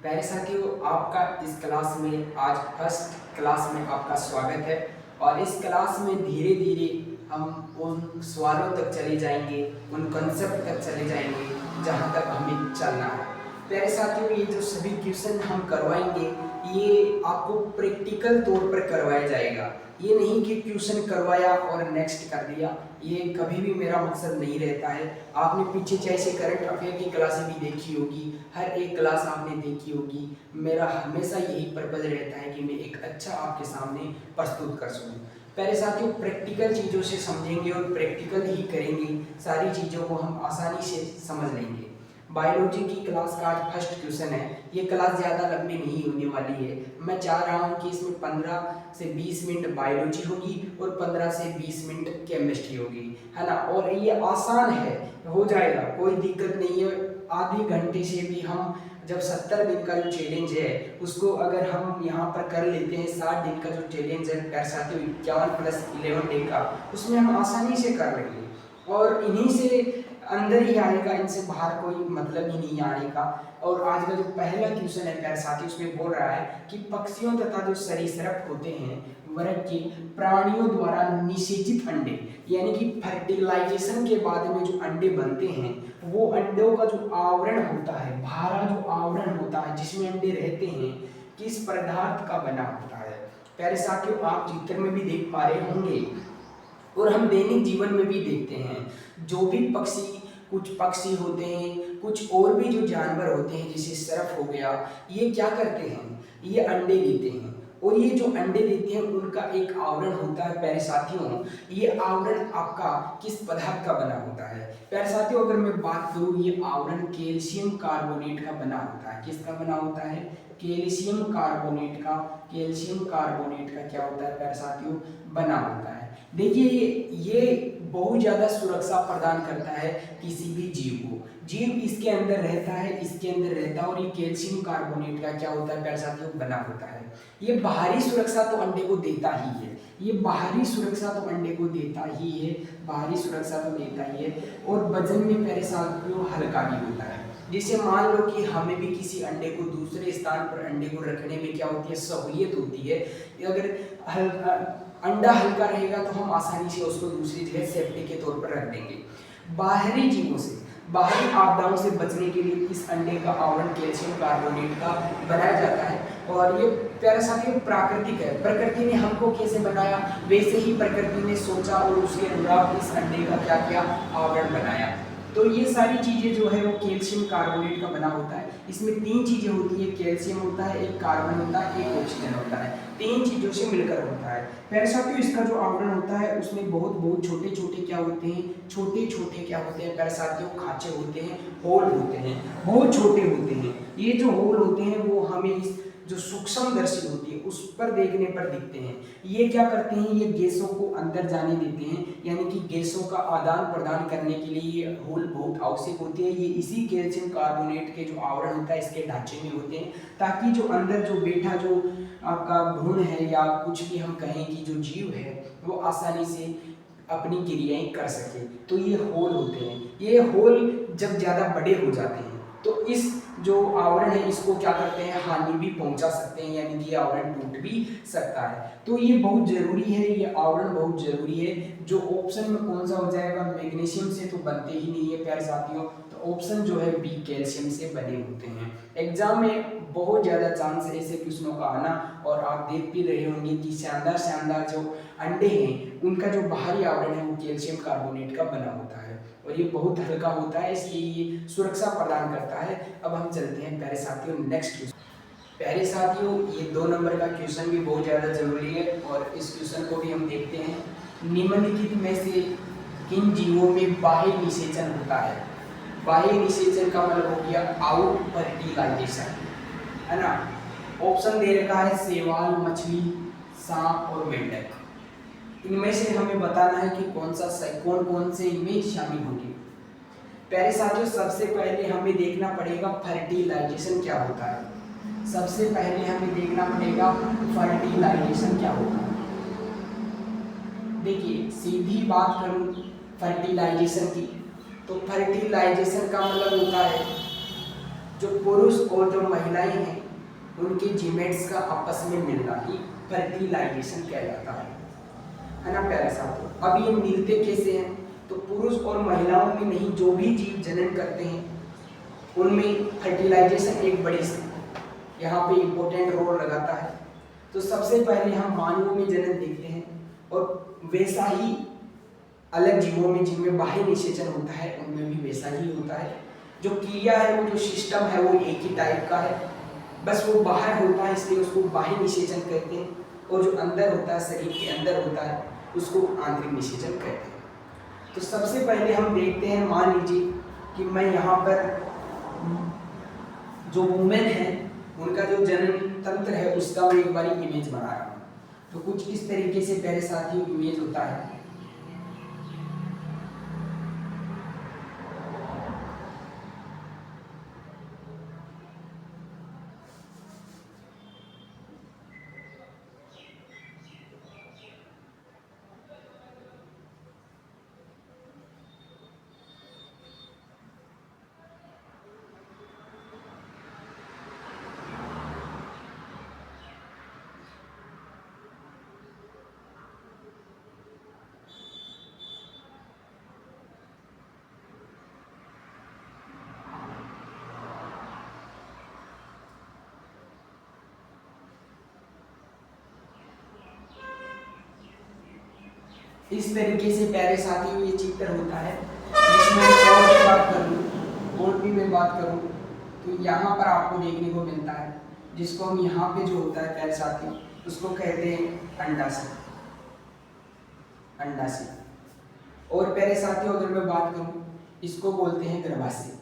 प्यारे साथियों, आपका इस क्लास में आज फर्स्ट क्लास में आपका स्वागत है। और इस क्लास में धीरे धीरे हम उन सवालों तक चले जाएंगे, उन कंसेप्ट तक चले जाएंगे जहाँ तक हमें चलना है। प्यारे साथियों, ये जो सभी क्वेश्चन हम करवाएंगे ये आपको प्रैक्टिकल तौर पर करवाया जाएगा। ये नहीं कि ट्यूशन करवाया और नेक्स्ट कर दिया, ये कभी भी मेरा मकसद नहीं रहता है। आपने पीछे चाहे से करंट अफेयर की क्लासें भी देखी होगी, हर एक क्लास आपने देखी होगी। मेरा हमेशा यही पर्पज रहता है कि मैं एक अच्छा आपके सामने प्रस्तुत कर सकूं। प्यारे साथियों, प्रैक्टिकल चीज़ों से समझेंगे और प्रैक्टिकल ही करेंगे, सारी चीज़ों को हम आसानी से समझ लेंगे। बायोलॉजी की क्लास का आज फर्स्ट क्वेश्चन है। ये क्लास ज़्यादा लंबी नहीं होने वाली है। मैं चाह रहा हूँ कि इसमें 15 से 20 मिनट बायोलॉजी होगी और 15 से 20 मिनट केमिस्ट्री होगी, है ना। और ये आसान है, हो जाएगा, कोई दिक्कत नहीं है। आधे घंटे से भी हम जब 70 दिन का जो चैलेंज है उसको अगर हम यहाँ पर कर लेते हैं, 60 दिन का जो चैलेंज है कर साथियों 51 प्लस 11 डे का, उसमें हम आसानी से कर लेंगे और इन्हीं से अंदर ही आएगा, इनसे बाहर कोई मतलब ही नहीं आने का। और आज का जो पहला क्वेश्चन है प्यारे साथी, उसमें बोल रहा है कि पक्षियों तथा जो सरीसृप होते हैं वर्ग के प्राणियों द्वारा निषेचित अंडे, यानी कि फर्टिलाइजेशन के बाद में जो अंडे बनते हैं वो अंडों का जो आवरण होता है, बाहर जो आवरण होता है जिसमें अंडे रहते हैं, किस पदार्थ का बना होता है। प्यारे साथियों, आप चित्र में भी देख पा रहे होंगे और हम दैनिक जीवन में भी देखते हैं, जो भी पक्षी, कुछ पक्षी होते हैं, कुछ और भी जो जानवर होते हैं जैसे सर्फ हो गया, ये क्या करते हैं, ये अंडे देते हैं। और ये जो अंडे देते हैं उनका एक आवरण होता है प्यारे साथियों। ये आवरण आपका किस पदार्थ का बना होता है प्यारे साथियों? अगर मैं बात करूँ, ये आवरण कैल्शियम कार्बोनेट का बना होता है। किसका बना होता है? कैल्शियम कार्बोनेट का। कैल्शियम कार्बोनेट का क्या होता है प्यारे साथियों? बना होता है। देखिए, ये बहुत ज़्यादा सुरक्षा प्रदान करता है किसी भी जीव को। जीव इसके अंदर रहता है, इसके अंदर रहता है, और ये कैल्शियम कार्बोनेट का क्या होता है प्यारे साथियों? बना होता है। ये बाहरी सुरक्षा तो अंडे को देता ही है, ये बाहरी सुरक्षा तो अंडे को देता ही है, बाहरी सुरक्षा तो देता ही है। और वजन में प्यारे साथियों हल्का भी होता है। जैसे मान लो कि हमें भी किसी अंडे को दूसरे स्थान पर अंडे को रखने में क्या होती है? सहूलियत होती है। अगर अंडा हल्का रहेगा तो हम आसानी से उसको दूसरी जगह सेफ्टी के तौर पर रख देंगे। बाहरी जीवों से, बाहरी आपदाओं से बचने के लिए इस अंडे का आवरण कैल्शियम कार्बोनेट का बनाया जाता है। और ये प्यारे साथियों प्राकृतिक है, प्रकृति ने हमको कैसे बनाया वैसे ही प्रकृति ने सोचा और उसके अनुसार इस अंडे का क्या किया? आवरण बनाया। तो ये सारी चीज़ें जो है वो कैल्शियम कार्बोनेट का बना होता है। इसमें 3 चीज़ें होती है, कैल्शियम होता है, एक कार्बन होता है, एक ऑक्सीजन होता है। 3 चीज़ों से मिलकर होता है। प्यारे साथियों, इसका जो आवरण होता है उसमें बहुत छोटे छोटे क्या होते हैं? छोटे छोटे क्या होते हैं प्यारे साथियों? खांचे होते हैं, होल होते हैं, बहुत छोटे होते हैं। ये जो होल होते हैं वो हमें इस जो सूक्ष्मदर्शी होती है उस पर देखने पर दिखते हैं। ये क्या करते हैं? ये गैसों को अंदर जाने देते हैं, यानी कि गैसों का आदान प्रदान करने के लिए ये होल बहुत आवश्यक होते हैं। ये इसी कैल्शियम कार्बोनेट के जो आवरण होता है इसके ढांचे में होते हैं, ताकि जो अंदर जो बैठा जो आपका भ्रूण है या कुछ भी हम कहें कि जो जीव है वो आसानी से अपनी क्रियाएं कर सके। तो ये होल होते हैं। ये होल जब ज़्यादा बड़े हो जाते हैं तो इस जो आवरण है इसको क्या करते हैं? हानि भी पहुंचा सकते हैं, यानी कि आवरण टूट भी सकता है। तो ये बहुत जरूरी है, ये आवरण बहुत जरूरी है। जो ऑप्शन में कौन सा हो जाएगा? मैग्नीशियम से तो बनते ही नहीं है प्यारे साथियों, तो ऑप्शन जो है बी कैल्शियम से बने होते हैं। एग्जाम में बहुत ज़्यादा चांस है ऐसे क्वेश्चनों का आना, और आप देख भी रहे होंगे कि शानदार शानदार जो अंडे हैं उनका जो बाहरी आवरण है वो कैल्शियम कार्बोनेट का बना होता है और ये बहुत हल्का होता है, इसलिए ये सुरक्षा प्रदान करता है। अब हम चलते हैं प्यारे साथियों नेक्स्ट क्वेश्चन। प्यारे साथियों, ये 2 नंबर का क्वेश्चन भी बहुत ज़्यादा जरूरी है और इस क्वेश्चन को भी हम देखते हैं। निम्नलिखित में से किन जीवों में बाह्य निषेचन होता है? बाह्य निषेचन का मतलब हो गया आउट फर्टिलाइजेशन, है ना। ऑप्शन दे रखा है शैवाल, मछली, सांप और मेंढक। इनमें से हमें बताना है कि कौन कौन से इनमें शामिल होंगे। प्यारे साथियों, सबसे पहले हमें देखना पड़ेगा फर्टिलाइजेशन क्या होता है। सबसे पहले हमें देखना पड़ेगा फर्टिलाइजेशन क्या होता है। देखिए, सीधी बात करूं फर्टिलाइजेशन की, तो फर्टिलाइजेशन का मतलब होता है जो पुरुष और जो महिलाएं हैं उनके जीमेट्स का आपस में मिलना ही फर्टिलाइजेशन कहलाता है ना प्यारे साथियों। अब ये मिलते कैसे हैं? तो पुरुष और महिलाओं में नहीं, जो भी जीव जनन करते हैं उनमें फर्टिलाइजेशन एक बड़ी यहाँ पे इम्पोर्टेंट रोल लगाता है। तो सबसे पहले हम मानवों में जनन देखते हैं और वैसा ही अलग जीवों में जिनमें बाह्य निषेचन होता है उनमें भी वैसा ही होता है। जो क्रिया है, वो जो सिस्टम है वो एक ही टाइप का है, बस वो बाहर होता है इसलिए उसको बाह्य निषेचन कहते हैं, और जो अंदर होता है शरीर के अंदर होता है उसको आंतरिक निषेचन कहते हैं। तो सबसे पहले हम देखते हैं, मान लीजिए कि मैं यहाँ पर जो वुमेन है उनका जो जनन तंत्र है उसका मैं एक बारी इमेज बना रहा हूँ। तो कुछ इस तरीके से प्यारे साथियों इमेज होता है। इस तरीके से प्यारे साथियों ये चित्र होता है, जिसमें और भी मैं बात करूं तो यहाँ पर आपको देखने को मिलता है, जिसको हम यहाँ पे जो होता है प्यारे साथियों उसको कहते हैं अंडाशय, अंडाशय। और प्यारे साथियों अगर मैं बात करूं इसको बोलते हैं गर्भाशय,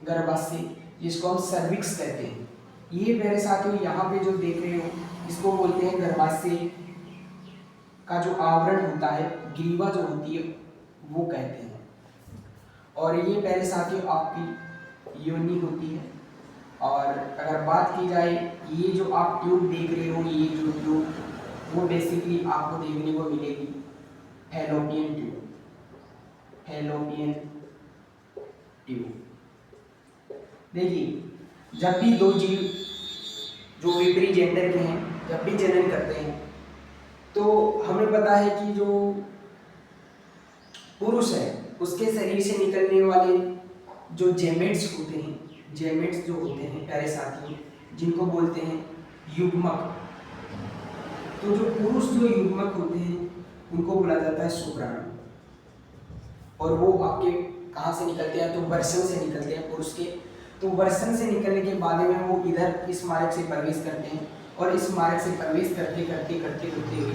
गर्भाशय जिसको हम सर्विक्स कहते हैं। ये प्यारे साथियों यहाँ पे जो देख रहे हो इसको बोलते हैं गर्भाशय का जो आवरण होता है, ग्रीवा जो होती है वो कहते हैं। और ये प्यारे साथियों आपकी योनि होती है। और अगर बात की जाए ये जो आप ट्यूब देख रहे हो, ये जो ट्यूब वो बेसिकली आपको देखने को मिलेगी फैलोपियन ट्यूब, फैलोपियन ट्यूब। देखिए जब भी दो जीव जो विपरीत जेंडर के हैं जब भी जनन करते हैं तो हमें पता है कि जो पुरुष है उसके शरीर से निकलने वाले जो जेमेट्स होते हैं, जेमेट्स जो होते हैं प्यारे साथियों जिनको बोलते हैं युग्मक। तो जो पुरुष जो युग्मक होते हैं उनको बोला जाता है शुक्राणु, और वो आपके कहाँ से निकलते हैं? तो वर्षण से निकलते हैं पुरुष के। तो वर्षण से निकलने के बाद में वो इधर इस मार्ग से प्रवेश करते हैं, और इस मार्ग से प्रवेश करते करते करते करते हुए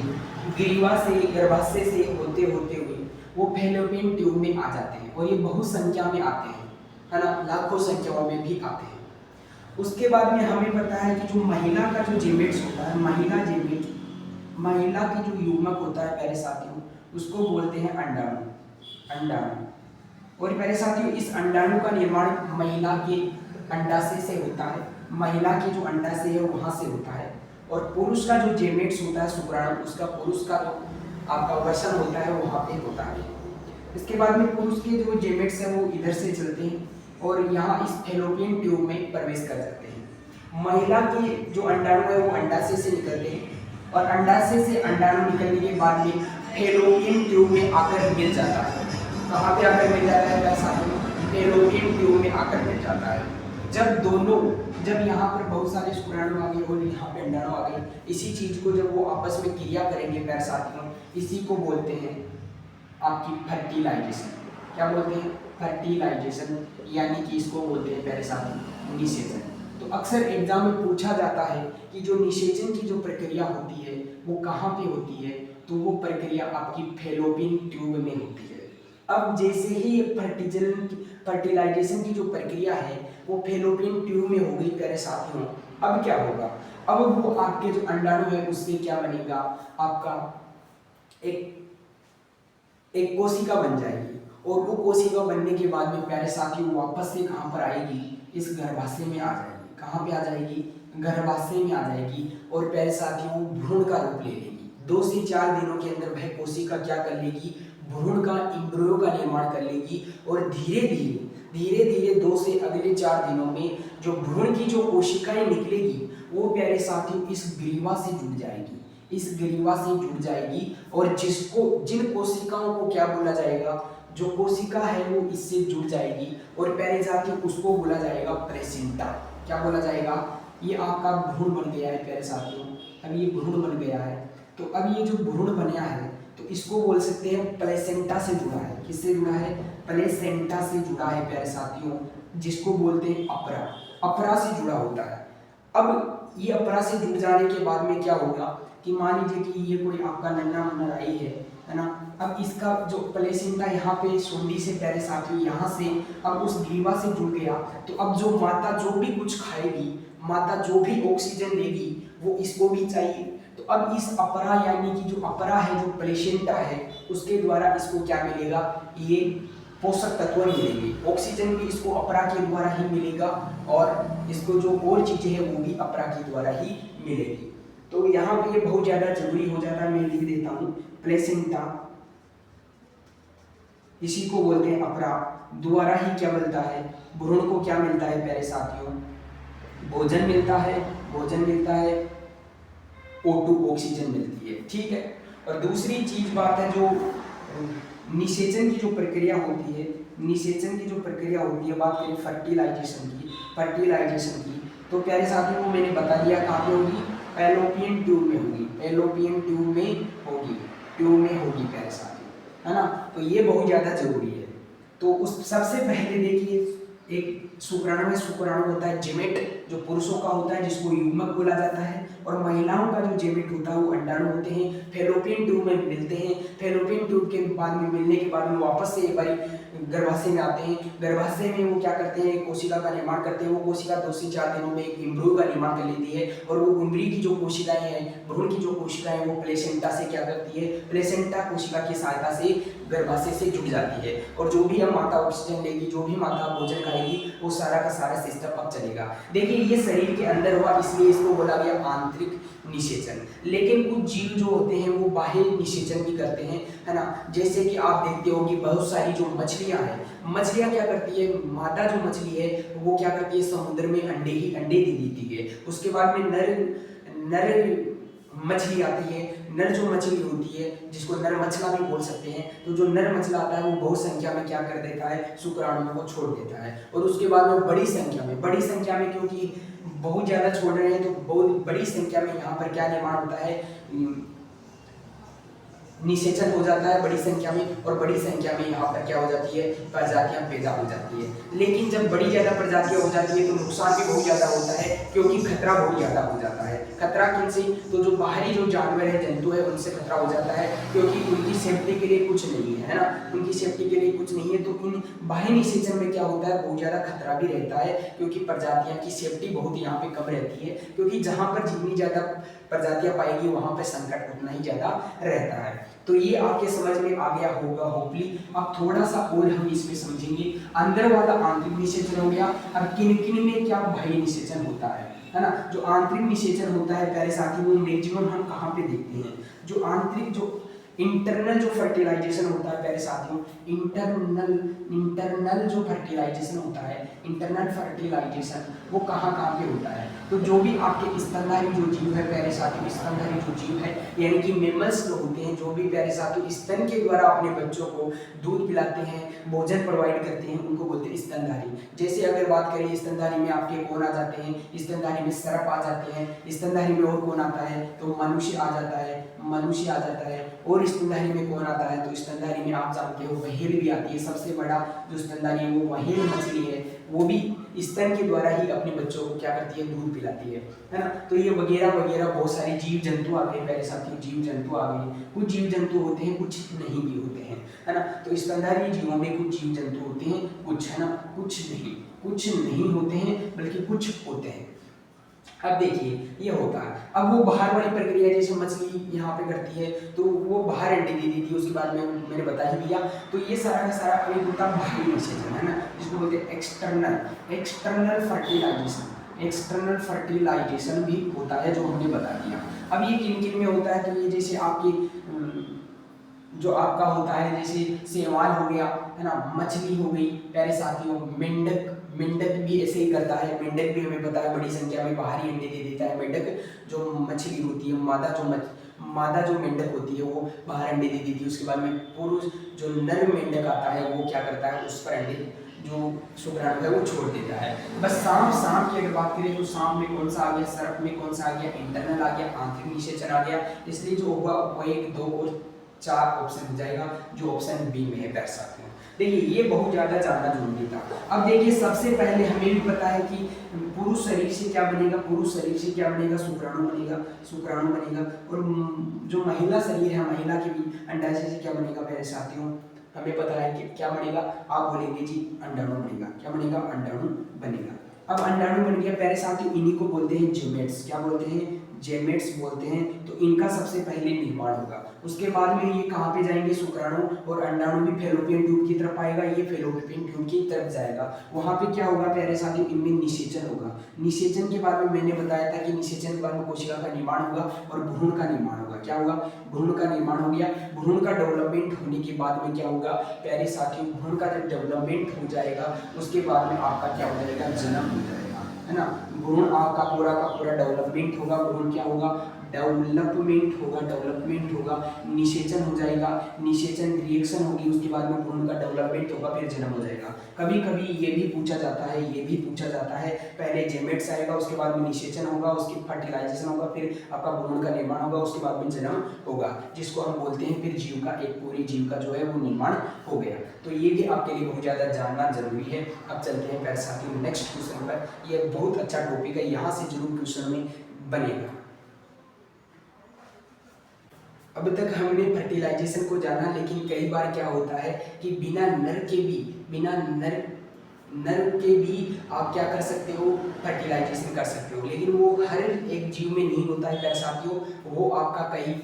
ग्रीवा से, गर्भाशय से होते होते हुए वो फैलोपियन ट्यूब में आ जाते हैं, और ये बहुत संख्या में आते हैं, है ना, लाखों संख्याओं में भी आते हैं। उसके बाद में हमें पता है कि जो महिला का जो जीमेट्स होता है, महिला जीमेट, महिला की जो युग्मक होता है प्यारे साथियों उसको बोलते हैं अंडाणु, अंडाणु। और प्यारे साथियों इस अंडाणु का निर्माण महिला के अंडाशय से होता है, महिला की जो अंडाशय है वहाँ से होता है। और पुरुष का जो जेमेट्स होता है शुक्राणु, उसका पुरुष का जो आपका वर्षण होता है वहाँ पे होता है। इसके बाद में पुरुष के जो जेमेट्स हैं वो इधर से चलते हैं और यहाँ इस फैलोपियन ट्यूब में प्रवेश कर जाते हैं। महिला के जो अंडाणु है वो अंडाशय से निकलते हैं, और अंडाशय से अंडाणु निकलने के बाद में फैलोपियन ट्यूब में आकर मिल जाता है। कहाँ पे आकर मिल जाता है? फैलोपियन ट्यूब में आकर मिल जाता है। जब यहाँ पर बहुत सारे शुक्राणु आ गए और यहाँ पे अंडाणु आ गए, इसी चीज को जब वो आपस में क्रिया करेंगे प्यारे साथियों, इसी को बोलते हैं आपकी फर्टिलाइजेशन। क्या बोलते हैं? फर्टिलाइजेशन, यानी कि इसको बोलते हैं प्यारे साथियों निषेचन। तो अक्सर एग्जाम में पूछा जाता है कि जो निषेचन की जो प्रक्रिया होती है वो कहाँ पे होती है? तो वो प्रक्रिया आपकी फैलोपियन ट्यूब में होती है। अब जैसे ही फर्टिलाइजेशन की जो प्रक्रिया है वो फैलोपियन ट्यूब में हो गई प्यारे साथियों, अब क्या होगा? अब वो आपके जो अंडाणु है उससे क्या बनेगा? आपका एक कोशिका बन जाएगी, और वो कोशिका बनने के बाद में प्यारे साथियों वापस से कहाँ पर आएगी? इस गर्भाशय में आ जाएगी। कहाँ पे आ जाएगी? गर्भाशय में आ जाएगी, और प्यारे साथियों भ्रूण का रूप ले लेगी। 2 से 4 दिनों के अंदर वह कोशिका क्या कर लेगी? भ्रूण का, एम्ब्रियो का निर्माण कर लेगी, और धीरे धीरे धीरे धीरे 2 से अगले 4 दिनों में जो भ्रूण की जो कोशिकाएं निकलेगी वो प्यारे साथियों इस ग्रीवा से जुड़ जाएगी, इस ग्रीवा से जुड़ जाएगी। और जिन कोशिकाओं को क्या बोला जाएगा, जो कोशिका है वो इससे जुड़ जाएगी और प्यारे साथियों उसको बोला जाएगा प्लेसेंटा। क्या बोला जाएगा? ये आपका भ्रूण बन गया है प्यारे साथियों, अब ये भ्रूण बन गया है। तो अब ये जो भ्रूण बना है तो इसको बोल सकते हैं प्लेसेंटा से जुड़ा है। किससे जुड़ा है? प्लेसेंटा से जुड़ा है प्यारे साथियों, जिसको बोलते हैं अपरा, अपरा से जुड़ा होता है। अब ये अपरा से जुड़ जाने के बाद में क्या होगा कि मान लीजिए कि ये कोई आपका नन्ना मुन्ना राई है ना। अब इसका जो प्लेसेंटा यहाँ पे सूंडी से प्यारे साथियों यहाँ से अब उस ग्रीवा से जुड़ गया, तो अब जो माता जो भी कुछ खाएगी, माता जो भी ऑक्सीजन लेगी वो इसको भी चाहिए। तो अब इस अपरा यानी कि जो अपरा है, जो प्लेसेंटा है, उसके द्वारा इसको क्या मिलेगा? ये पोषक तत्व मिलेंगे, ऑक्सीजन भी इसको अपरा के द्वारा ही मिलेगा और इसको जो और चीजें हैं वो भी अपरा के द्वारा ही मिलेगी। तो यहाँ पे ये बहुत ज्यादा जरूरी हो जाता है, मैं लिख देता हूँ प्लेसेंटा, इसी को बोलते हैं अपरा, द्वारा ही क्या मिलता है? भ्रूण को क्या मिलता है प्यारे साथियों? भोजन मिलता है, भोजन मिलता है, O2 ऑक्सीजन मिलती है, ठीक है। और दूसरी चीज बात है जो निषेचन की जो प्रक्रिया होती है, निषेचन की जो प्रक्रिया होती है, बात करें फर्टिलाइजेशन की, फर्टिलाइजेशन की, तो प्यारे साथियों को मैंने बता दिया कहाँ पे होगी? फैलोपियन ट्यूब में होगी, फैलोपियन ट्यूब में होगी, ट्यूब में होगी प्यारे साथियों, है ना। तो ये बहुत ज़्यादा जरूरी है। तो उस सबसे पहले देखिए एक शुक्राणु में शुक्राणु होता है जेमेट, जो पुरुषों का होता है जिसको युग्मक बोला जाता है, और महिलाओं का जो जेमेट होता है वो अंडाणु होते हैं, फैलोपियन ट्यूब में मिलते हैं। फैलोपियन ट्यूब के बाद में मिलने के बाद में वापस से एक बार गर्भाशय में आते हैं। गर्भाशय में वो क्या करते हैं? कोशिका का निर्माण करते हैं। वो कोशिका 2 से 4 दिनों में एक इम्ब्रू का निर्माण कर लेती है और वो उम्री की जो कोशिकाएं हैं, भ्रूण की जो कोशिकाएं, वो प्लेसेंटा से क्या करती है? प्लेसेंटा कोशिका की सहायता से गर्भाशय से जुड़ जाती है और जो भी अब माता ऑक्सीजन लेगी, जो भी माता भोजन खाएगी, वो सारा का सारा सिस्टम अब चलेगा। देखिए ये शरीर के अंदर हुआ, इसलिए इसको बोला गया आंतरिक निषेचन। लेकिन कुछ जीव जो होते हैं वो बाह्य निषेचन भी करते हैं, है ना। जैसे कि आप देखते हो कि बहुत सारी जो मछलियां हैं, मछलियां क्या करती है? मादा जो मछली है वो क्या करती है? समुद्र में अंडे दे देती है। उसके बाद में नर मछली आती है। नर जो मछली होती है जिसको नर मछला भी बोल सकते हैं, तो जो नर मछला आता है वो बहुत संख्या में क्या कर देता है? शुक्राणुओं को छोड़ देता है। और उसके बाद में बड़ी संख्या में क्योंकि बहुत ज्यादा छोड़ रहे हैं तो बहुत बड़ी संख्या में यहाँ पर क्या निर्माण होता है? निषेचन हो जाता है बड़ी संख्या में, और बड़ी संख्या में यहाँ पर क्या हो जाती है? प्रजातियां पैदा हो जाती है। लेकिन जब बड़ी ज्यादा प्रजातियां हो जाती है तो नुकसान भी बहुत ज्यादा होता है, क्योंकि खतरा बहुत ज्यादा हो जाता है। खतरा किनसे? तो जो बाहरी जो जानवर है, जंतु है, उनसे खतरा हो जाता है, क्योंकि उनकी सेफ्टी के लिए कुछ नहीं है ना, उनकी सेफ्टी के लिए कुछ नहीं है। तो इन बाह्य निषेचन में क्या होता है? बहुत ज्यादा खतरा भी रहता है, क्योंकि प्रजातियां की सेफ्टी बहुत यहाँ पे कम रहती है, क्योंकि जहाँ पर जितनी ज्यादा प्रजातियां पाएगी वहां पर संकट उतना ही ज्यादा रहता है। तो ये आपके समझ में आ गया होगा होपली। अब थोड़ा सा और हम इसमें समझेंगे। अंदर वाला आंतरिक निषेचन हो गया, अब किन किन में क्या बाह्य निषेचन होता है ना। जो आंतरिक निषेचन होता है प्यारे साथी, वो मैक्सिमम हम कहाँ पे देखते हैं? जो आंतरिक जो इंटरनल जो फर्टिलाइजेशन होता है प्यारे साथियों, इंटरनल जो फर्टिलाइजेशन होता है, इंटरनल फर्टिलाइजेशन वो कहाँ पे होता है? तो जो भी आपके स्तनधारी जो जीव है प्यारे साथियों, स्तनधारी जो जीव है यानी कि मेमल्स जो होते हैं, जो भी प्यारे साथियों स्तन के द्वारा अपने बच्चों को दूध पिलाते हैं, भोजन प्रोवाइड करते हैं, उनको बोलते हैं स्तनधारी। जैसे अगर बात करें स्तनधारी में आपके कौन आ जाते हैं? स्तनधारी में सर्प आ जाते हैं। स्तनधारी में और कौन आता है? तो मनुष्य आ जाता है, मनुष्य आ जाता है। और स्तनधारी में कौन आता है? तो स्तनधारी में आप जानते हो व्हेल भी आती है। सबसे बड़ा जो स्तनधारी है वो व्हेल मछली है, वो भी स्तन के द्वारा ही अपने बच्चों को क्या करती है? दूध पिलाती है ना। तो ये वगैरह वगैरह बहुत सारे जीव जंतु आ गए प्यारे साथियों, जीव जंतु आ गए। कुछ जीव जंतु होते हैं, कुछ नहीं भी होते हैं, है ना। तो स्तनधारी जीवों में कुछ जीव जंतु होते हैं, कुछ, है ना, कुछ नहीं होते हैं, बल्कि कुछ होते हैं। अब देखिए ये होता है। अब वो बाहर वाली प्रक्रिया, जैसे मछली यहाँ पे करती है तो वो बाहर अंडे दे देती है, उसके बाद में मैंने बता ही दिया। तो ये सारा का सारा अभी होता है बाहरी निषेचन, है ना, जिसको बोलते हैं एक्सटर्नल फर्टिलाइजेशन। एक्सटर्नल फर्टिलाइजेशन भी होता है, जो हमने बता दिया। अब ये किन किन में होता है? तो ये जैसे आपकी जो आपका होता है जैसे शैवाल हो गया, है ना, मछली हो गई प्यारे साथियों, मेंढक, मेंढक भी ऐसे ही करता है। मेंढक भी हमें पता है बड़ी संख्या में बाहरी अंडे दे देता है। मेंढक जो मछली होती है, मादा जो मेंढक होती है वो बाहर अंडे दे देती है। उसके बाद में पुरुष जो नर मेंढक आता है वो क्या करता है, उस पर अंडे जो शुक्राणु है वो छोड़ देता है। बस सांप की अगर बात करें तो सांप में कौन सा आ गया, सर्प में कौन सा आ गया, इंटरनल आ गया, आंतरिक निषेचन आ गया। इसलिए जो होगा वो 1, 2 और 4 ऑप्शन हो जाएगा, जो ऑप्शन बी में है प्यारे साथियों। देखिए ये बहुत ज़्यादा जानना जरूरी था। अब देखिए सबसे पहले हमें भी पता है कि पुरुष शरीर से क्या बनेगा, पुरुष शरीर से क्या बनेगा, शुक्राणु बनेगा, शुक्राणु बनेगा। और जो महिला शरीर है, महिला के भी अंडाशय से क्या बनेगा मेरे साथियों, हमें पता है कि क्या बनेगा, आप बोलेंगे जी अंडाणु बनेगा। क्या बनेगा, अंडाणु बनेगा। अब अंडाणु बन गया प्यारे साथियों, इन्हीं को बोलते हैं जेमेट्स। क्या बोलते हैं, जेमेट्स बोलते हैं। तो इनका सबसे पहले निर्माण होगा। उसके बाद में ये कहाँ पे जाएंगे, शुक्राणु और अंडाणु भी फेलोपियन ट्यूब की तरफ आएगा, ये फेलोपियन ट्यूब की तरफ जाएगा। वहाँ पे क्या होगा प्यारे साथियों, इनमें निषेचन होगा। निषेचन के बाद में मैंने बताया था कि निषेचन के बाद में कोशिका का निर्माण होगा और भ्रूण का निर्माण होगा। क्या होगा, भ्रूण का निर्माण हो गया। भ्रूण का डेवलपमेंट होने के बाद में क्या होगा प्यारे साथियों, भ्रूण का जब डेवलपमेंट हो जाएगा उसके बाद में आपका क्या हो जाएगा, जन्म हो जाएगा, है ना। भ्रूण आपका पूरा का पूरा डेवलपमेंट होगा। भ्रूण क्या होगा, डेवलपमेंट होगा, निषेचन हो जाएगा, निषेचन रिएक्शन होगी, उसके बाद में भ्रूण का डेवलपमेंट होगा, फिर जन्म हो जाएगा। कभी कभी ये भी पूछा जाता है, पहले जेमेट्स आएगा, उसके बाद में निषेचन होगा, उसके फर्टिलाइजेशन होगा, फिर आपका भ्रूण का निर्माण होगा, उसके बाद में जन्म होगा, जिसको हम बोलते हैं फिर जीव का, एक पूरी जीव का जो है वो निर्माण हो गया। तो ये भी आपके लिए बहुत ज़्यादा जानना जरूरी है। अब चलते हैं प्यारे साथियों नेक्स्ट क्वेश्चन पर। ये बहुत अच्छा टॉपिक है, यहाँ से जरूर क्वेश्चन में बनेगा। अब तक हमने फर्टिलाइजेशन को जाना, लेकिन कई बार क्या होता है कि बिना नर के भी आप क्या कर सकते हो, फर्टिलाइजेशन कर सकते हो, लेकिन वो हर एक जीव में नहीं होता है प्यारे साथियों। वो आपका कहीं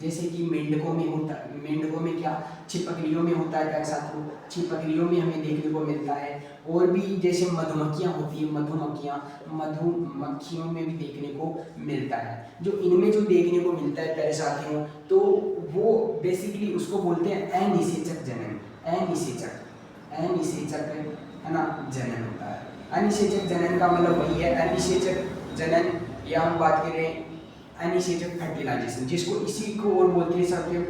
जैसे कि मेंढकों में होता है, मेंढकों में क्या, छिपकलियों में होता है प्यारे साथियों, छिपकलियों में हमें देखने को मिलता है। और भी जैसे मधुमक्खियाँ होती है, मधुमक्खियों में भी देखने को मिलता है। जो इनमें जो देखने को मिलता है प्यारे साथियों, तो वो बेसिकली उसको बोलते हैं अनिषेचक जनन। अनिषेचक है ना, जनन होता है। अनिषेचक जनन का मतलब वही है, अनिषेचक जनन, या हम बात करें अनिषेचक फर्टिलाइजेशन, जिसको इसी को और बोलते हैं साथियों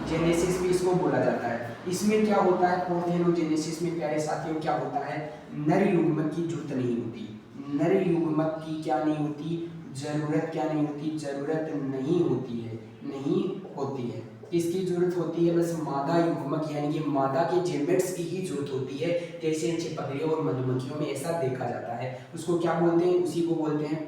जेनेसिस भी इसको बोला जाता है। इसमें क्या होता है, पोर्थेनोजेनेसिस में प्यारे साथियों क्या होता है, नर युग्मक की जरूरत नहीं होती। नर युग्मक की क्या नहीं होती, जरूरत क्या नहीं होती, जरूरत नहीं होती है। किसकी जरूरत होती है, बस मादा युग्मक यानी कि मादा के जेमेट्स की ही जरूरत होती है। जैसे छिपकलियों और मधुमक्खियों में ऐसा देखा जाता है। उसको क्या बोलते हैं, उसी को बोलते हैं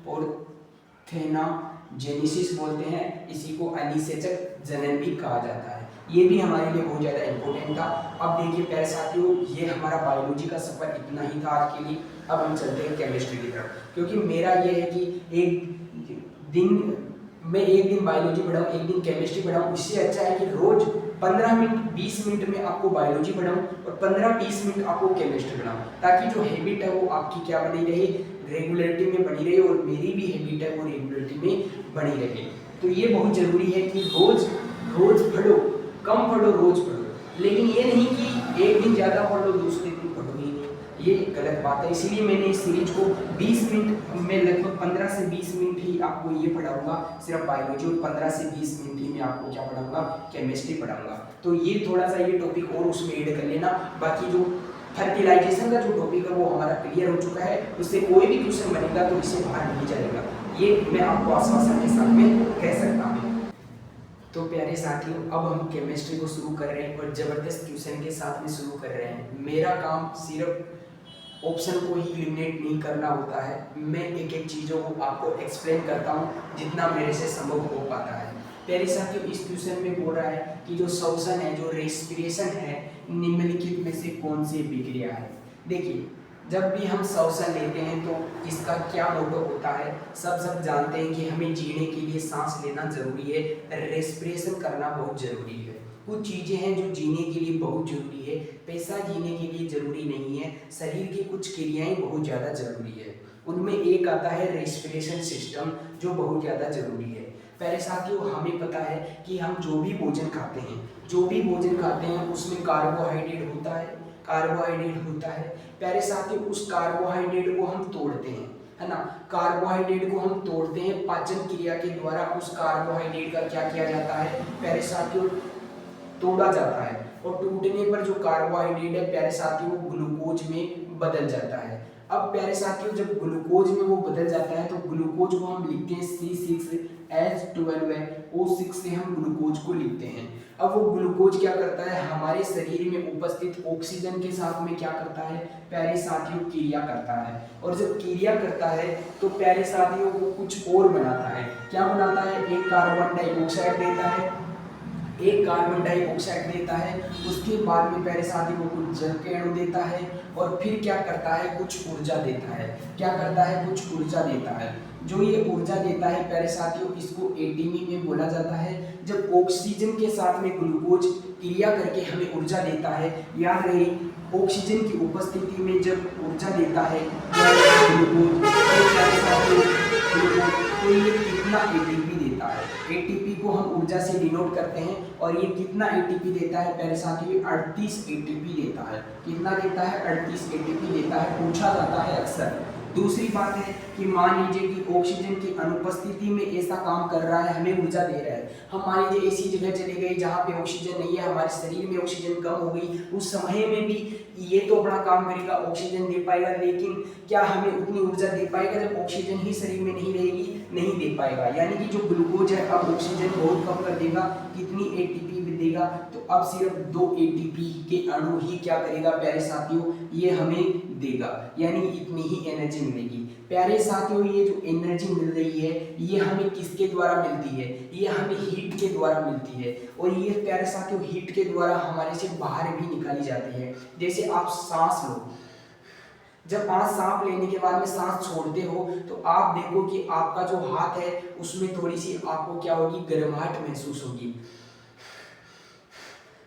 पोर्थेनोजेनेसिस बोलते हैं। इसी को अनिषेचक जनन भी कहा जाता है। ये भी हमारे लिए बहुत ज़्यादा इम्पोर्टेंट था। अब देखिए प्यारे साथियों, ये हमारा बायोलॉजी का सफर इतना ही था आज के लिए। अब हम चलते हैं केमिस्ट्री की तरफ, क्योंकि मेरा ये है कि एक दिन बायोलॉजी पढ़ाऊँ, एक दिन केमिस्ट्री पढ़ाऊँ। इससे अच्छा है कि रोज 15 मिनट 20 मिनट में आपको बायोलॉजी पढ़ाऊँ और 15-20 मिनट आपको केमिस्ट्री पढ़ाऊँ, ताकि जो हैबिट है वो आपकी क्या बनी रहे, रेगुलरिटी में बनी रहे, और मेरी भी हैबिट है वो रेगुलरिटी में बनी रहे। तो ये बहुत ज़रूरी है कि रोज पढ़ो, कम पढ़ो, रोज पढ़ो। लेकिन ये नहीं कि एक दिन ज़्यादा पढ़ लो, दूसरे दिन पढ़ो ही नहीं, ये गलत बात है। इसीलिए मैंने इस सीरीज को 20 मिनट में, लगभग 15 से 20 मिनट ही आपको ये पढ़ाऊंगा, सिर्फ बायोलॉजी, और 15 से 20 मिनट ही मैं आपको क्या पढ़ाऊंगा, केमिस्ट्री पढ़ाऊंगा। तो ये थोड़ा सा ये टॉपिक और उसमें ऐड कर लेना। बाकी जो फर्टिलाइजेशन का जो टॉपिक है वो हमारा क्लियर हो चुका है, उससे कोई भी क्वेश्चन बनेगा तो इससे बाहर नहीं जाएगा, ये मैं आपको आश्वासन के साथ में कह सकता हूँ। तो प्यारे साथियों, अब हम केमिस्ट्री को शुरू कर रहे हैं और ज़बरदस्त क्वेश्चन के साथ में शुरू कर रहे हैं। मेरा काम सिर्फ ऑप्शन को ही एलिमिनेट नहीं करना होता है, मैं एक एक चीज़ों को आपको एक्सप्लेन करता हूँ जितना मेरे से संभव हो पाता है। प्यारे साथियों, इस क्वेश्चन में बोल रहा है कि जो श्वसन है, जो रेस्पिरेशन है, निम्नलिखित में से कौन सी विक्रिया है। देखिए, जब भी हम श्वसन लेते हैं तो इसका क्या मोटो होता है, सब जानते हैं कि हमें जीने के लिए सांस लेना जरूरी है, रेस्पिरेशन करना बहुत जरूरी है। कुछ चीज़ें हैं जो जीने के लिए बहुत जरूरी है, पैसा जीने के लिए जरूरी नहीं है, शरीर की कुछ क्रियाएं बहुत ज़्यादा जरूरी है। उनमें एक आता है रेस्पिरेशन सिस्टम, जो बहुत ज़्यादा जरूरी है। प्यारे साथियों, हमें पता है कि हम जो भी भोजन खाते हैं उसमें कार्बोहाइड्रेट होता है। प्यारे साथियों, उस कार्बोहाइड्रेट को हम तोड़ते हैं, है ना। कार्बोहाइड्रेट को हम तोड़ते हैं पाचन क्रिया के द्वारा। उस कार्बोहाइड्रेट का क्या किया जाता है प्यारे साथियों, तोड़ा जाता है, और टूटने पर जो कार्बोहाइड्रेट है प्यारे साथियों वो ग्लूकोज में बदल जाता है। अब प्यारे साथियों, जब ग्लूकोज में वो बदल जाता है तो ग्लूकोज को हम लिखते हैं C6H12O6 से हम ग्लूकोज को लिखते हैं। अब वो ग्लूकोज क्या करता है, हमारे शरीर में उपस्थित ऑक्सीजन के साथ में क्या करता है प्यारे साथियों, क्रिया करता है। और जब क्रिया करता है तो प्यारे साथियों वो कुछ और बनाता है। क्या बनाता है, एक कार्बन डाइऑक्साइड देता है, उसके बाद में प्यारे साथियों वो कुछ जल के अणु देता है, और फिर क्या करता है, कुछ ऊर्जा देता है। जो ये ऊर्जा देता है प्यारे साथियों, इसको एटीपी में बोला जाता है। जब ऑक्सीजन के साथ में ग्लूकोज क्रिया करके हमें ऊर्जा देता है, याद रहे ऑक्सीजन की उपस्थिति में जब ऊर्जा देता है ग्लूकोज, तो ये कितना एटीपी देता है। एटीपी को हम ऊर्जा से डिनोट करते हैं, और ये कितना एटीपी देता है प्यारे साथियों, 38 एटीपी देता है। कितना देता है, 38 एटीपी देता है, पूछा जाता है अक्सर। दूसरी बात है कि मान लीजिए कि ऑक्सीजन की अनुपस्थिति में ऐसा काम कर रहा है, हमें ऊर्जा दे रहा है। हम मान लीजिए ऐसी जगह चले गए जहाँ पे ऑक्सीजन नहीं है, हमारे शरीर में ऑक्सीजन कम हो गई, उस समय में भी ये तो अपना काम करेगा, ऑक्सीजन दे पाएगा, लेकिन क्या हमें उतनी ऊर्जा दे पाएगा जब ऑक्सीजन ही शरीर में नहीं रहेगी, नहीं दे पाएगा। यानी कि जो ग्लूकोज है अब ऑक्सीजन बहुत कम कर देगा, कितनी एटीपी देगा, तो अब सिर्फ 2 एटीपी के अणु ही क्या करेगा प्यारे साथियों, ये हमें देगा, यानी इतनी ही एनर्जी मिलेगी। प्यारे साथियों, ये जो एनर्जी मिल रही है ये हमें किसके द्वारा मिलती है, ये हमें हीट के द्वारा मिलती है, और ये प्यारे साथियों हीट के द्वारा हमारे से बाहर भी निकाली जाती है। जैसे आप सांस लो, जब आप सांस लेने के बाद में सांस छोड़ते हो तो आप देखो कि आपका जो हाथ है उसमें थोड़ी सी आपको क्या होगी, गर्माहट महसूस होगी।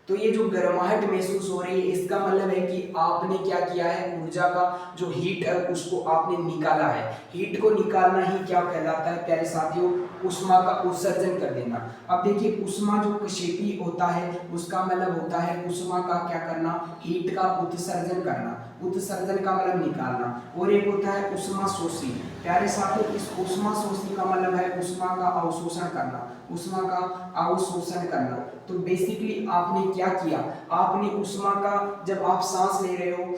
तो ये जो गर्माहट महसूस हो रही है, इसका मतलब है कि आपने क्या किया है, ऊर्जा का जो हीट है उसको आपने निकाला है। हीट को निकालना ही क्या कहलाता है प्यारे साथियों, ऊष्मा का उत्सर्जन कर देना। अब देखिए ऊष्मा जो क्षेपी होता है उसका मतलब होता है ऊष्मा का क्या करना, हीट का उत्सर्जन करना। उत्सर्जन का मतलब निकालना, और एक होता है ऊष्मा शोषी। प्यारे साथियों, इस ऊष्मा शोषी का मतलब है ऊष्मा का अवशोषण करना, ऊष्मा का अवशोषण करना। तो बेसिकली आपने क्या किया, आपने ऊष्मा का, जब आप सांस ले रहे हो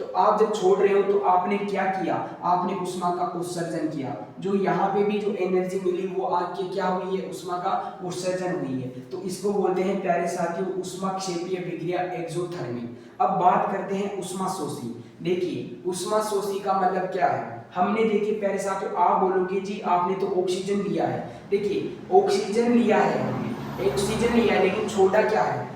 तो आप जब छोड़ रहे हो तो आपने क्या किया, आपने ऊष्मा का उत्सर्जन किया। जो यहाँ पे भी जो एनर्जी मिली वो आपके क्या हुई है, ऊष्मा का उत्सर्जन हुई है। तो इसको बोलते हैं प्यारे साथियों ऊष्मा क्षेपीय विक्रिया, एक्सोथर्मिक। अब बात करते हैं ऊष्मा शोषी। देखिए ऊष्मा शोषी का मतलब क्या है, हमने देखिए प्यारे साथियों, आप बोलोगे जी आपने तो ऑक्सीजन लिया है। देखिए ऑक्सीजन लिया है हमने, ऑक्सीजन लिया है, लेकिन छोड़ा क्या है,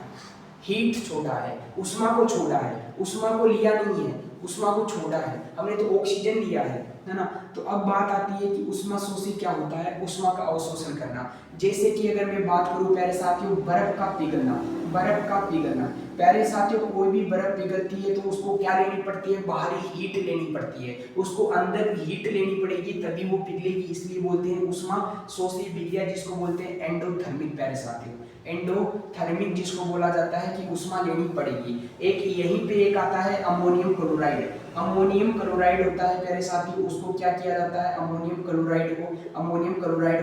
हीट छोड़ा है, ऊष्मा को छोड़ा है, ऊष्मा को लिया नहीं है, ऊष्मा को छोड़ा है। हमने तो ऑक्सीजन लिया है ना। तो अब बात आती है कि ऊष्मा शोषी क्या होता है, ऊष्मा का अवशोषण करना। जैसे कि अगर मैं बात करूं प्यारे साथियों, बर्फ का पिघलना। प्यारे साथियों, कोई भी बर्फ पिघलती है तो उसको क्या लेनी पड़ती है, बाहरी हीट लेनी पड़ती है, उसको अंदर हीट लेनी पड़ेगी तभी वो पिघलेगी। इसलिए बोलते हैं ऊष्मा शोषी विक्रिया, जिसको बोलते हैं एंडोथर्मिक। प्यारे साथियों एंडोथर्मिक जिसको बोला जाता है कि ऊष्मा लेनी पड़ेगी। एक यहीं पे एक आता है अमोनियम क्लोराइड। अमोनियम क्लोराइड होता है प्यारे साथियों, उसको क्या किया जाता है, अमोनियम क्लोराइड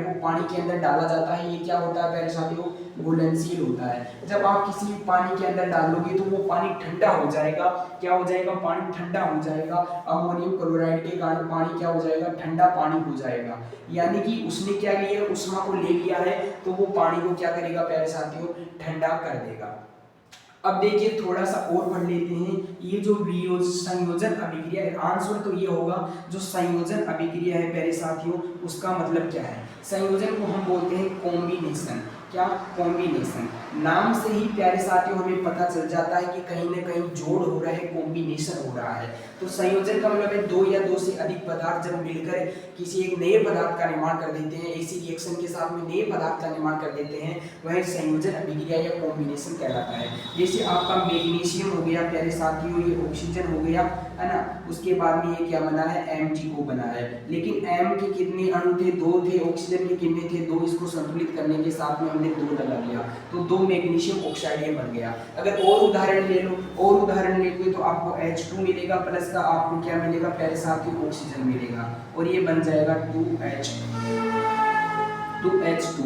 को पानी के अंदर डाला जाता है। ये क्या होता है प्यारे साथियों, घुलनशील होता है। जब आप किसी भी पानी के अंदर डालोगे तो वो पानी ठंडा हो जाएगा। क्या हो जाएगा, पानी ठंडा हो जाएगा। अमोनियम क्लोराइड के कारण पानी क्या हो जाएगा, ठंडा पानी हो जाएगा। यानी कि उसने क्या लिया, ऊष्मा को ले लिया है, तो वो पानी को क्या करेगा प्यारे साथियों, ठंडा कर देगा। अब देखिए थोड़ा सा और पढ़ लेते हैं, ये जो संयोजन अभिक्रिया है, आंसर तो ये होगा जो संयोजन अभिक्रिया है प्यारे साथियों, उसका मतलब क्या है। संयोजन को हम बोलते हैं कॉम्बिनेशन। क्या, कॉम्बिनेशन। नाम से ही प्यारे साथियों हमें पता चल जाता है कि कहीं ना कहीं जोड़ हो रहा है, कॉम्बिनेशन हो रहा है। तो संयोजन का मतलब है दो या दो से अधिक पदार्थ जब मिलकर किसी एक नए पदार्थ का निर्माण कर देते हैं, ऐसी रिएक्शन के साथ में नए पदार्थ का निर्माण कर देते हैं, वह संयोजन अभिक्रिया या कॉम्बिनेशन कहलाता है। जैसे आपका मैग्नीशियम हो गया प्यारे साथियों, ये ऑक्सीजन हो गया, है ना, उसके बाद में ये क्या बना है, Mg2 बना है। लेकिन M के कितने अणु थे, दो थे, ऑक्सीजन के कितने थे, दो, इसको संतुलित करने के साथ में हमने दो लगा लिया, तो दो मैग्नीशियम ऑक्साइड ये बन गया। अगर और उदाहरण ले लो, और उदाहरण लेते तो आपको H2 मिलेगा, प्लस का आपको क्या मिलेगा प्यारे साथियों, ऑक्सीजन मिलेगा, और ये बन जाएगा 2H2,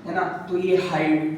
है ना। तो ये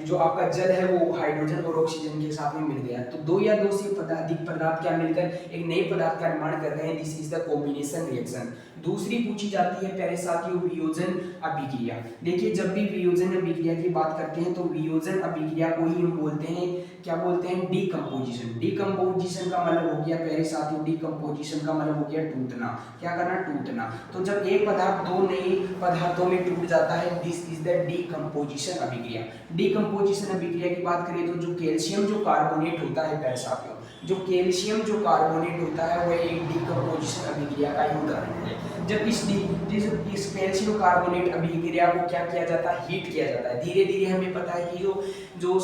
जो आपका जल है वो हाइड्रोजन और ऑक्सीजन के साथ में मिल गया। तो दो या दो से अधिक पदार्थ क्या मिलकर एक नए पदार्थ का निर्माण कर रहे हैं, this is the combination reaction. दूसरी पूछी जाती है प्यारे साथियों वियोजन अभिक्रिया। देखिए जब भी वियोजन अभिक्रिया की बात करते हैं तो वियोजन अभिक्रिया को ही हम बोलते हैं, क्या बोलते हैं, डीकम्पोजिशन। डीकम्पोजिशन का मतलब हो गया प्यारे साथियों, डीकम्पोजिशन का मतलब हो गया टूटना। क्या करना, टूटना। तो जब एक पदार्थ दो नए पदार्थों में टूट जाता है, दिस इज द डीकम्पोजिशन अभिक्रिया। डीकम्पोजिशन अभिक्रिया की बात करें तो जो कैल्शियम जो कार्बोनेट होता है प्यारे साथियों, जो कैल्शियम जो कार्बोनेट होता है वह एक डीकम्पोजिशन अभिक्रिया का ही उदाहरण है। जब इस कैल्शियम कार्बोनेट अभिक्रिया को क्या किया जाता है, हीट किया जाता है। धीरे धीरे हमें पता है कि जो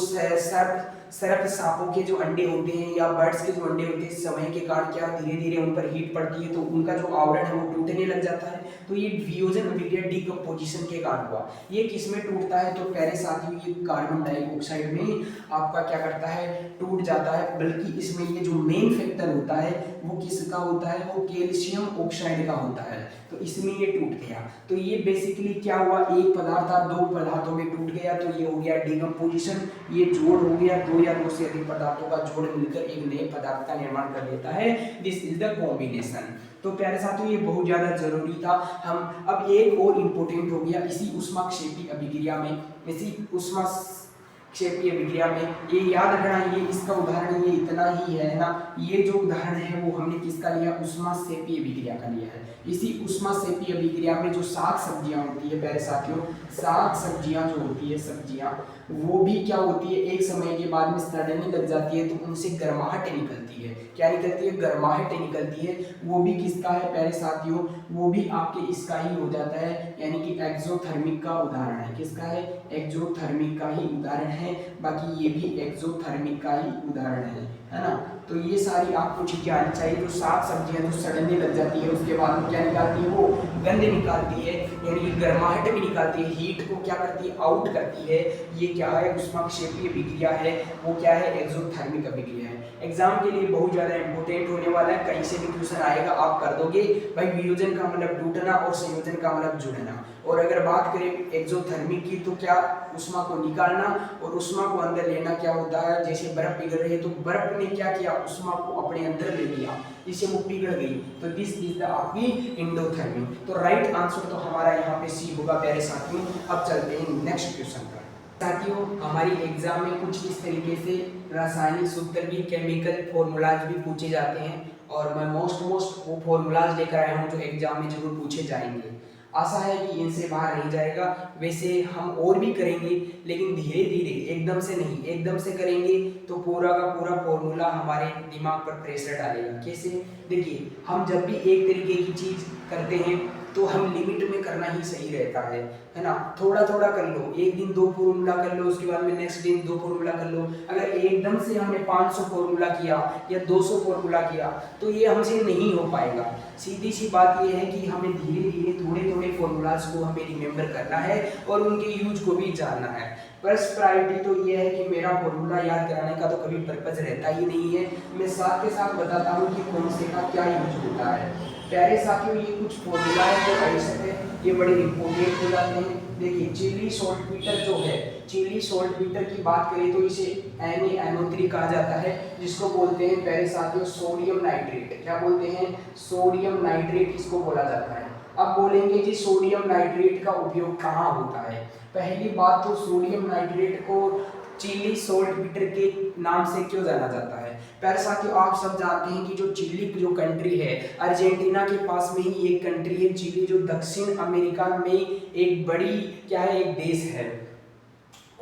सर्प सांपों के जो अंडे होते हैं या बर्ड्स के जो अंडे होते हैं, समय के कारण क्या धीरे धीरे उन पर हीट पड़ती है तो उनका जो आवरण है वो टूटने लग जाता है। तो ये वियोजन अभिक्रिया डीकम्पोजिशन के कारण हुआ। ये किसमें टूटता है, तो प्यारे साथियों ये कार्बन डाइऑक्साइड में आपका क्या करता है, टूट जाता है। बल्कि इसमें ये जो मेन फैक्टर होता है वो किसका होता है, वो कैल्शियम ऑक्साइड का होता है। तो इसमें ये टूट गया। तो ये बेसिकली क्या हुआ, एक पदार्थ था दो पदार्थों में टूट गया, तो ये हो गया डीकम्पोजिशन। ये जोड़ हो गया, दो या दो से अधिक पदार्थों का जोड़ मिलकर एक नए पदार्थ का निर्माण कर देता है, दिस इज द कॉम्बिनेशन। तो प्यारे साथियों ये बहुत ज्यादा जरूरी था। हम अब एक और इम्पोर्टेंट हो गया इसी ऊष्माक्षेपी अभिक्रिया में, इसी ऊष्माक्षेपी अभिक्रिया में ये याद रखना, ये इसका उदाहरण ये इतना ही है ना। ये जो उदाहरण है वो हमने किसका लिया, ऊष्माक्षेपी अभिक्रिया का लिया है। इसी ऊष्माक्षेपी अभिक्रिया में जो साग सब्जियां होती है प्यारे साथियों, साग सब्जियां जो होती है, सब्जियां वो भी क्या होती है, एक समय के बाद में सड़ने लग जाती है तो उनसे गर्माहट निकलती है। क्या निकलती है, गर्माहट निकलती है। वो भी किसका है प्यारे साथियों, वो भी आपके इसका ही हो जाता है, यानी कि एक्सोथर्मिक का उदाहरण है। किसका है, एक्सोथर्मिक का ही उदाहरण है। बाकी ये भी एक्सोथर्मिक का ही उदाहरण है ना। तो ये सारी आपको चीजें आनी चाहिए। जो साग सब्जियां जो सड़ने लग जाती है उसके बाद में क्या निकालती है, वो गंध निकालती है, यानी कि गर्माहट भी निकालती है, हीट को क्या करती है, आउट करती है। ये क्या है, ऊष्माक्षेपीय अभिक्रिया है। वो क्या है, एक्सोथर्मिक अभिक्रिया है। एग्जाम के लिए बहुत ज्यादा इंपॉर्टेंट होने वाला है, कहीं से भी क्वेश्चन आएगा आप कर दोगे भाई। वियोजन का मतलब टूटना और संयोजन का मतलब जुड़ना। और अगर बात करें एक्सोथर्मिक की तो क्या, ऊष्मा को निकालना और ऊष्मा को अंदर लेना। क्या होता है, जैसे बर्फ पिघल रही है तो बर्फ ने क्या किया, ऊष्मा को अपने अंदर ले लिया, जिससे वो पिघल गई। तो दिस इज द आपकी एंडोथर्मिक। तो राइट आंसर तो हमारा यहाँ पे सी होगा प्यारे साथियों। अब चलते हैं नेक्स्ट क्वेश्चन पर। साथियों हमारी एग्जाम में कुछ इस तरीके से रासायनिक सूत्र भी, केमिकल फॉर्मूलाज भी पूछे जाते हैं, और मैं मोस्ट वो फॉर्मूलाज लेकर आया हूँ जो एग्जाम में जरूर पूछे जाएंगे। आशा है कि इनसे बाहर नहीं जाएगा। वैसे हम और भी करेंगे लेकिन धीरे धीरे, एकदम से नहीं, एकदम से करेंगे तो पूरा का पूरा फॉर्मूला हमारे दिमाग पर प्रेशर डालेगा। कैसे, देखिए हम जब भी एक तरीके की चीज़ करते हैं तो हम लिमिट में करना ही सही रहता है ना। थोड़ा थोड़ा कर लो, एक दिन 2 फॉर्मूला कर लो, उसके बाद में नेक्स्ट दिन 2 फॉर्मूला कर लो। अगर एकदम से हमने 500 फॉर्मूला किया या 200 फॉर्मूला किया तो ये हमसे नहीं हो पाएगा। सीधी सी बात ये है कि हमें धीरे धीरे थोड़े थोड़े फॉर्मूलाज को हमें रिमेंबर करना है और उनके यूज को भी जानना है। फर्स्ट प्रायोरिटी तो ये है कि मेरा फॉर्मूला याद कराने का तो कभी पर्पज रहता ही नहीं है, मैं साथ के साथ बताता हूँ कि कौन से का क्या यूज होता है। प्यारे साथियों ये कुछ फॉर्मूला है जो ऐसे है, ये बड़े इंपॉर्टेंट हो जाते हैं। देखिए चिली सॉल्ट बीटर जो है, चिली सॉल्ट बीटर की बात करें तो इसे NaNO3 कहा जाता है, जिसको बोलते हैं प्यारे साथियों सोडियम नाइट्रेट। क्या बोलते हैं, सोडियम नाइट्रेट इसको बोला जाता है। अब बोलेंगे जी सोडियम नाइट्रेट का उपयोग कहाँ होता है। पहली बात तो सोडियम नाइट्रेट को चिली सॉल्ट बीटर के नाम से क्यों जाना जाता है। प्यारे साथियों आप सब जानते हैं कि जो चिली जो कंट्री है, अर्जेंटीना के पास में ही एक कंट्री है चिली, जो दक्षिण अमेरिका में एक बड़ी क्या है, एक देश है।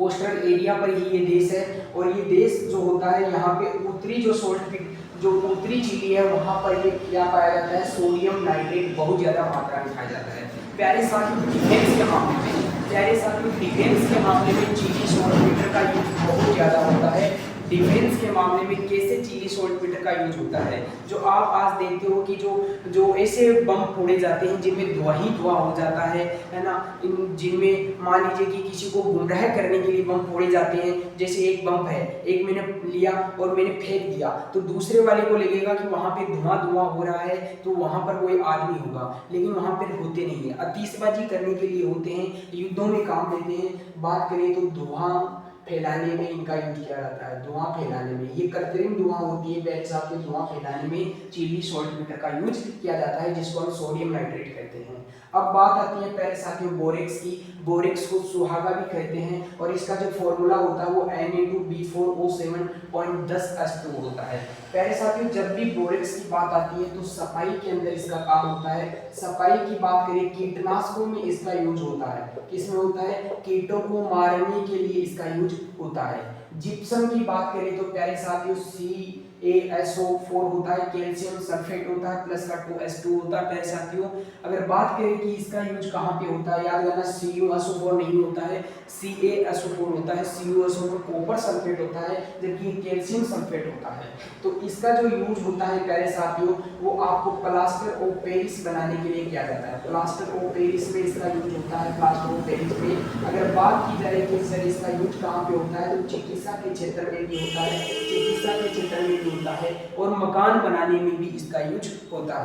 कोस्टल एरिया पर ही ये देश है। और ये देश जो होता है यहाँ पे उत्तरी जो जो उत्तरी चिली है वहाँ पर ये क्या पाया जाता है, सोडियम नाइट्रेट बहुत ज़्यादा मात्रा में पाया जाता है। प्यारे साथियों डिफेंस के मामले में चिली सॉल्टमीटर का यूज बहुत ज़्यादा होता है। डिफेंस के मामले में कैसे चिली सॉल्टमीटर का यूज होता है, जो आप आज देखते हो कि जो ऐसे बम फोड़े जाते हैं जिनमें धुआं ही धुआं हो जाता है ना, जिनमें मान लीजिए कि किसी को गुमराह करने के लिए बम फोड़े जाते हैं। जैसे एक बम है, एक मैंने लिया और मैंने फेंक दिया, तो दूसरे वाले को लगेगा कि वहाँ पे धुआं धुआं हो रहा है, तो वहाँ पर कोई आदमी होगा, लेकिन वहाँ पर होते नहीं है। आतिशबाजी करने के लिए होते हैं, युद्धों में काम लेते हैं। बात करें तो धुआं फैलाने में इनका यूज किया जाता है। धुआं फैलाने में ये कृत्रिम धुआं होती है, बैग साहब के धुआं फैलाने में चिली सॉल्टमीटर का यूज किया जाता है, जिसको हम सोडियम नाइट्रेट कहते हैं। अब बात आती है प्यारे साथियों बोरेक्स की। बोरेक्स को सुहागा भी कहते हैं और इसका जो फॉर्मूला होता है वो Na2B4O7.10H2 होता है। प्यारे साथियों जब भी बोरेक्स की बात आती है तो सफाई के अंदर इसका काम होता है। सफाई की बात करें, कीटनाशकों में इसका यूज होता है। किसमें होता है? कीटों को मारने के लिए इसका यूज होता है। जिप्सम की बात करें तो प्यारे साथियों CaSO4 होता है, कैल्शियम सल्फेट होता है, प्लस का 2H2 होता है। प्यारे साथियों अगर बात करें कि इसका यूज कहाँ पे होता है, याद रखना CuSO4 नहीं होता है, CaSO4 होता है। CuSO4 कॉपर सल्फेट होता है, जबकि कैल्शियम सल्फेट होता है। तो इसका जो यूज होता है प्यारे साथियों वो आपको प्लास्टर ऑफ पेरिस बनाने के लिए किया जाता है। प्लास्टर ऑफ पेरिस में इसका यूज होता है। प्लास्टर ऑफ पेरिस में अगर बात की जाए कि सर इसका यूज कहाँ पे होता है, तो चिकित्सा के क्षेत्र में भी होता है, चिकित्सा के क्षेत्र में भी होता है, और मकान बनाने में भी इसका यूज होता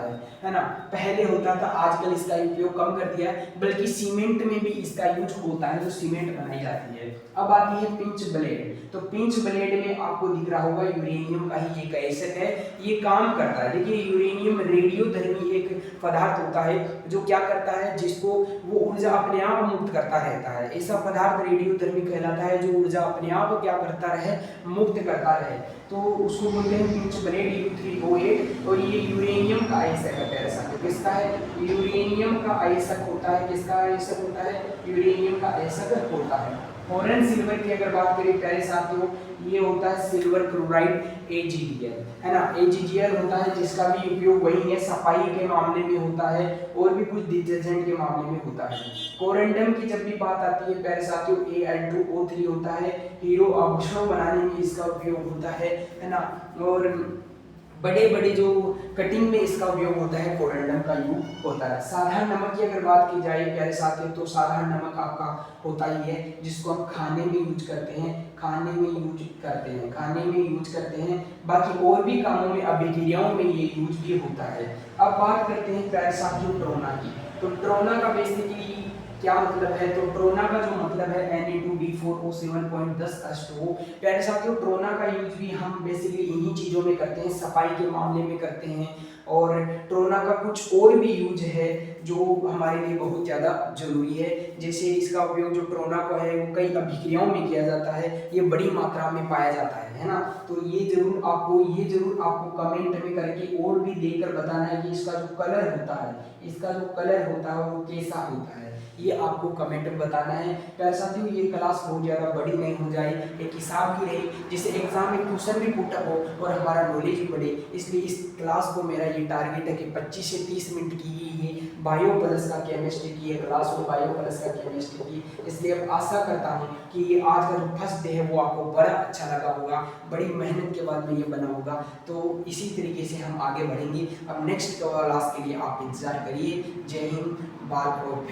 है ना। पहले होता था, आजकल इसका उपयोग कम कर दिया है, बल्कि सीमेंट में भी इसका यूज होता है, जो सीमेंट बनाई जाती है। अब आती है पिंच ब्लेड। तो पिंच ब्लेड में आपको दिख रहा होगा यूरेनियम का ही एक एसिड है, ये काम करता है। देखिए यूरेनियम रेडियोधर्मी एक पदार्थ होता है जो क्या करता है, जिसको वो ऊर्जा अपने आप मुक्त करता रहता है। ऐसा पदार्थ रेडियोधर्मी कहलाता है जो ऊर्जा अपने आप क्या करता रहे, मुक्त करता रहे, तो उसको बोलते हैं पिंच ब्लेड U3O8। और ये यूरेनियम का आयसक है प्यारे साथियों। किसका है? यूरेनियम का आयसक होता है। किसका आयसक होता है? यूरेनियम का आयसक होता है। फॉरेन सिल्वर की अगर बात करें प्यारे साथियों, ये होता है सिल्वर क्लोराइड AgGl, है ना। AgGl होता है जिसका भी उपयोग वही है, सफाई के मामले में होता है और भी कुछ डिटर्जेंट के मामले में होता है। कोरेंडम की जब भी बात आती है प्यारे साथियों Al2O3 होता है, हीरो आभूषणों बनाने में इसका उपयोग होता है ना। और बड़े बड़े जो कटिंग में इसका उपयोग होता है, कोरेंडम का यूज होता है। साधारण नमक की अगर बात की जाए प्यारे साथियों, तो साधारण नमक आपका होता ही है, जिसको हम खाने में यूज करते हैं, खाने में यूज करते हैं। बाकी और भी कामों में, अभिक्रियाओं में ये यूज भी होता है। अब बात करते हैं प्यारे साथियों ट्रोना की। तो ट्रोना का बेसिकली क्या मतलब है? तो ट्रोना का जो मतलब है Na2B4O7.10H2। प्यारे साथियों ट्रोना का यूज भी हम बेसिकली इन्हीं चीज़ों में करते हैं, सफाई के मामले में करते हैं। और ट्रोना का कुछ और भी यूज है जो हमारे लिए बहुत ज़्यादा जरूरी है। जैसे इसका उपयोग जो ट्रोना का है वो कई अभिक्रियाओं में किया जाता है, ये बड़ी मात्रा में पाया जाता है ना। तो ये जरूर आपको कमेंट में करके और भी देकर बताना है कि इसका जो कलर होता है वो कैसा होता है, ये आपको कमेंट में बताना है। प्यारे साथियों ये क्लास बहुत ज़्यादा बड़ी नहीं हो जाए, एक हिसाब की रही, जिससे एग्जाम में क्वेश्चन भी पुटअप हो और हमारा नॉलेज भी बढ़े। इसलिए इस क्लास को मेरा ये टारगेट है कि 25 से 30 मिनट की ये बायो प्लस का केमिस्ट्री की है क्लास हो, बायो प्लस का केमिस्ट्री की। इसलिए अब आशा करता हूँ कि ये आज का जो फर्स्ट डे है वो आपको बड़ा अच्छा लगा होगा, बड़ी मेहनत के बाद में ये बना होगा। तो इसी तरीके से हम आगे बढ़ेंगे। अब नेक्स्ट क्लास के लिए आप इंतजार करिए। जय हिंद, बाल और